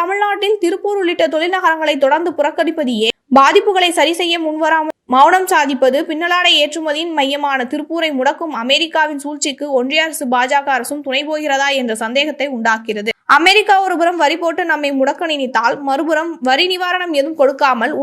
தமிழ்நாட்டில் திருப்பூர் உள்ளிட்ட தொழில் நகரங்களை தொடர்ந்து புறக்கணிப்பது ஏன்? பாதிப்புகளை சரி செய்ய முன்வராமல் மௌனம் சாதிப்பது? பின்னலாடை ஏற்றுமதியின் மையமான திருப்பூரை முடக்கும் அமெரிக்காவின் சூழ்ச்சிக்கு ஒன்றிய அரசு பாஜக அரசும் துணை போகிறதா என்ற சந்தேகத்தை உண்டாக்கிறது. அமெரிக்கா ஒருபுறம் வரி போட்டு நம்மை முடக்க நினைத்தால், மறுபுறம் வரி நிவாரணம் எதுவும் கொடுக்காமல்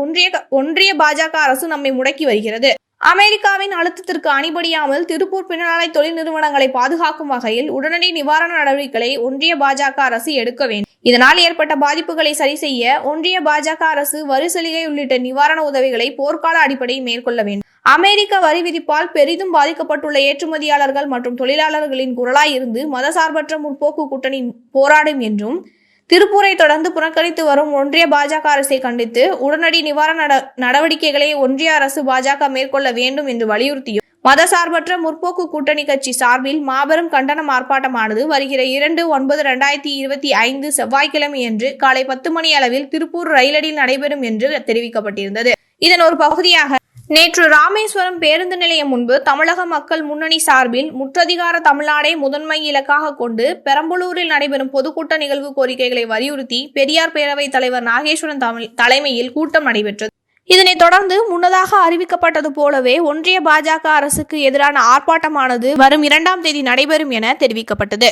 ஒன்றிய பாஜக அரசு நம்மை முடக்கி வருகிறது. அமெரிக்காவின் அழுத்தத்திற்கு அணிபடியாமல் திருப்பூர் பின்னலாடை தொழில் நிறுவனங்களை பாதுகாக்கும் வகையில் உடனடி நிவாரண நடவடிக்கைகளை ஒன்றிய பாஜக அரசு எடுக்க வேண்டும். இதனால் ஏற்பட்ட பாதிப்புகளை சரி செய்ய ஒன்றிய பாஜக அரசு வரி சலுகை உள்ளிட்ட நிவாரண உதவிகளை போர்க்கால அடிப்படையில் மேற்கொள்ள வேண்டும். அமெரிக்க வரி விதிப்பால் பெரிதும் பாதிக்கப்பட்டுள்ள ஏற்றுமதியாளர்கள் மற்றும் தொழிலாளர்களின் குரலாய் இருந்து மதசார்பற்ற முற்போக்கு கூட்டணி போராடும் என்றும், திருப்பூரை தொடர்ந்து புறக்கணித்து வரும் ஒன்றிய பாஜக அரசை கண்டித்து உடனடி நிவாரண நடவடிக்கைகளை ஒன்றிய அரசு பாஜக மேற்கொள்ள வேண்டும் என்று வலியுறுத்தியும், மதசார்பற்ற முற்போக்கு கூட்டணி கட்சி சார்பில் மாபெரும் கண்டன ஆர்ப்பாட்டமானது வருகிற 2/9/2025 செவ்வாய்க்கிழமையன்று காலை 10 மணி அளவில் திருப்பூர் ரயிலடியில் நடைபெறும் என்று தெரிவிக்கப்பட்டிருந்தது. இதன் ஒரு பகுதியாக நேற்று ராமேஸ்வரம் பேருந்து நிலையம் முன்பு தமிழக மக்கள் முன்னணி சார்பில் முற்றதிகார தமிழ்நாடை முதன்மை இலக்காக கொண்டு பெரம்பலூரில் நடைபெறும் பொதுக்கூட்ட நிகழ்வு கோரிக்கைகளை வலியுறுத்தி பெரியார் பேரவைத் தலைவர் நாகேஸ்வரன் தலைமையில் கூட்டம் நடைபெற்றது. இதனைத் தொடர்ந்து முன்னதாக அறிவிக்கப்பட்டது போலவே ஒன்றிய பாஜக அரசுக்கு எதிரான ஆர்ப்பாட்டமானது வரும் 2ஆம் தேதி நடைபெறும் என தெரிவிக்கப்பட்டது.